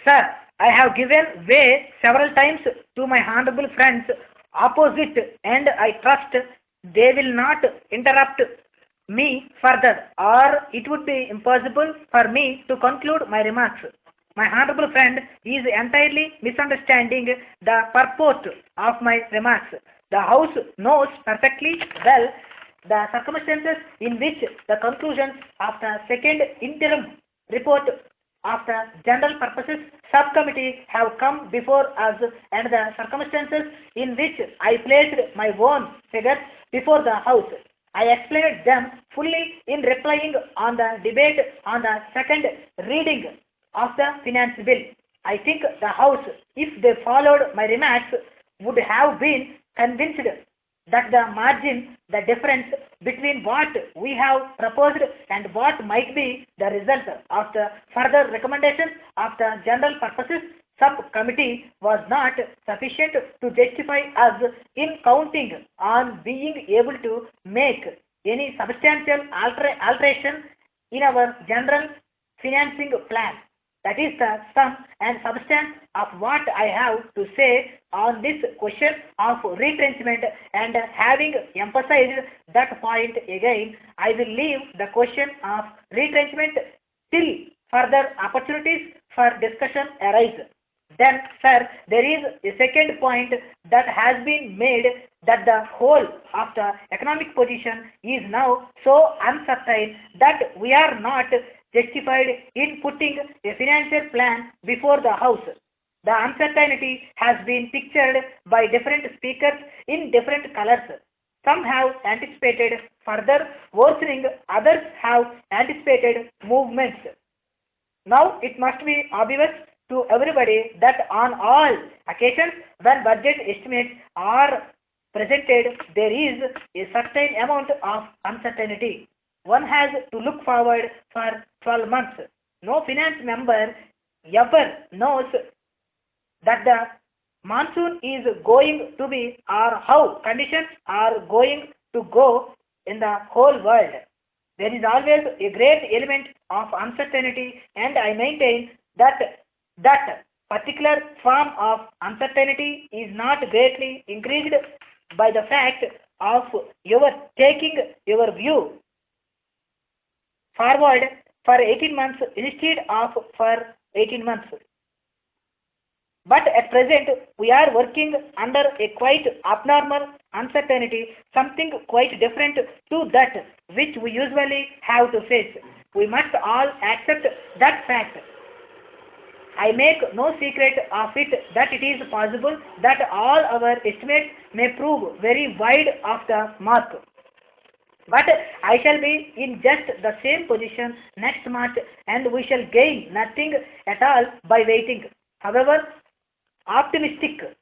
Sir, I have given way several times to my honorable friends opposite, and I trust they will not interrupt me further, or it would be impossible for me to conclude my remarks. My honorable friend is entirely misunderstanding the purport of my remarks. The House knows perfectly well the circumstances in which the conclusions of the second interim report of the General Purposes Subcommittee have come before us, and the circumstances in which I placed my own figures before the House. I explained them fully in replying on the debate on the second reading of the Finance Bill. I think the House, if they followed my remarks, would have been convinced that the margin, the difference between what we have proposed and what might be the result of the further recommendations of the General Purposes Subcommittee was not sufficient to justify us in counting on being able to make any substantial alteration in our general financing plan. That is the sum and substance of what I have to say on this question of retrenchment, and having emphasized that point again, I will leave the question of retrenchment till further opportunities for discussion arise. Then, sir, there is a second point that has been made, that the whole of the economic position is now so uncertain that we are not justified in putting a financial plan before the House. The uncertainty has been pictured by different speakers in different colors. Some have anticipated further worsening, others have anticipated movements. Now it must be obvious to everybody that on all occasions when budget estimates are presented, there is a certain amount of uncertainty. One has to look forward for 12 months. No finance member ever knows that the monsoon is going to be, or how conditions are going to go in the whole world. There is always a great element of uncertainty, and I maintain that that particular form of uncertainty is not greatly increased by the fact of your taking your view forward for 18 months instead of for 18 months. But at present, we are working under a quite abnormal uncertainty, something quite different to that which we usually have to face. We must all accept that fact. I make no secret of it that it is possible that all our estimates may prove very wide of the mark. But I shall be in just the same position next March, and we shall gain nothing at all by waiting. However optimistic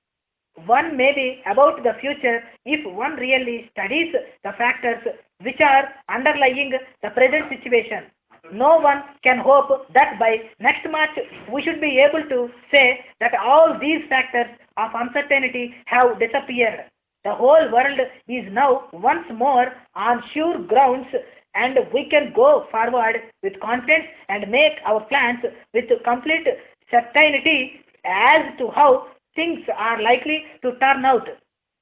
one may be about the future, if one really studies the factors which are underlying the present situation, no one can hope that by next March we should be able to say that all these factors of uncertainty have disappeared. The whole world is now once more on sure grounds, and we can go forward with confidence and make our plans with complete certainty as to how things are likely to turn out.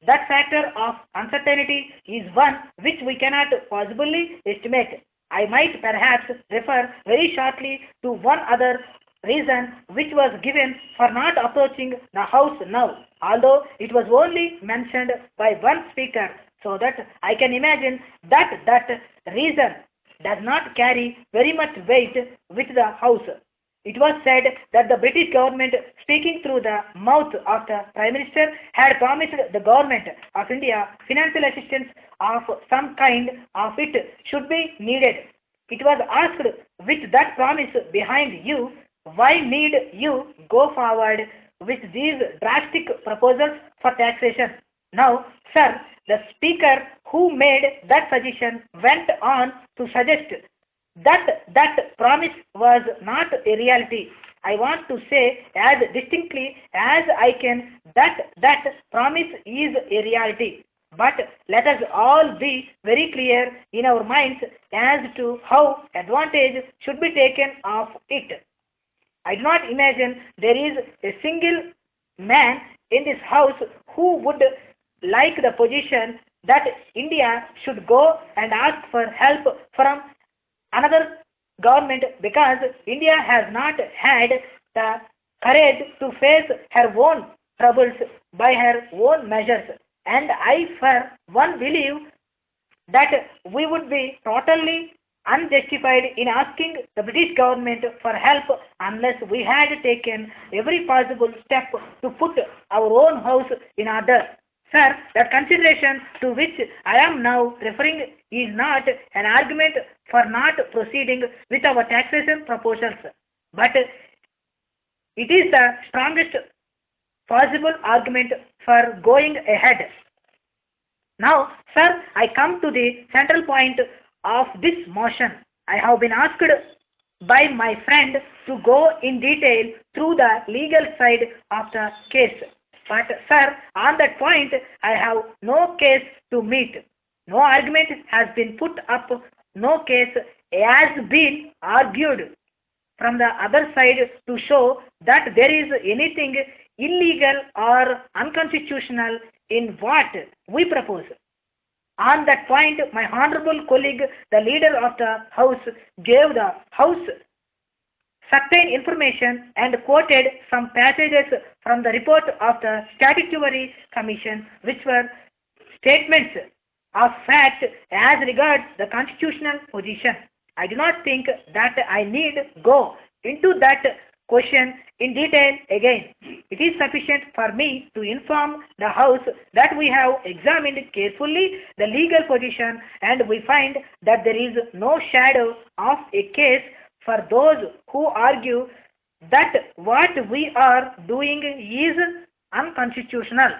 That factor of uncertainty is one which we cannot possibly estimate. I might perhaps refer very shortly to one other reason which was given for not approaching the House now, although it was only mentioned by one speaker, so that I can imagine that that reason does not carry very much weight with the House. It was said that the British government, speaking through the mouth of the Prime Minister, had promised the government of India financial assistance of some kind of it should be needed. It was asked, with that promise behind you, why need you go forward with these drastic proposals for taxation? Now, sir, the speaker who made that suggestion went on to suggest that promise was not a reality. I want to say as distinctly as I can that promise is a reality. But let us all be very clear in our minds as to how advantage should be taken of it. I do not imagine there is a single man in this house who would like the position that India should go and ask for help from another government, because India has not had the courage to face her own troubles by her own measures. And I, for one, believe that we would be totally unjustified in asking the British government for help unless we had taken every possible step to put our own house in order. Sir, that consideration to which I am now referring is not an argument for not proceeding with our taxation proposals, but it is the strongest possible argument for going ahead. Now, sir, I come to the central point of this motion. I have been asked by my friend to go in detail through the legal side of the case. But, sir, on that point, I have no case to meet. No argument has been put up, no case has been argued from the other side to show that there is anything illegal or unconstitutional in what we propose. On that point, my honorable colleague, the leader of the House, gave the House certain information and quoted some passages from the report of the Statutory Commission, which were statements of fact as regards the constitutional position. I do not think that I need go into that question in detail again. It is sufficient for me to inform the House that we have examined carefully the legal position, and we find that there is no shadow of a case for those who argue that what we are doing is unconstitutional.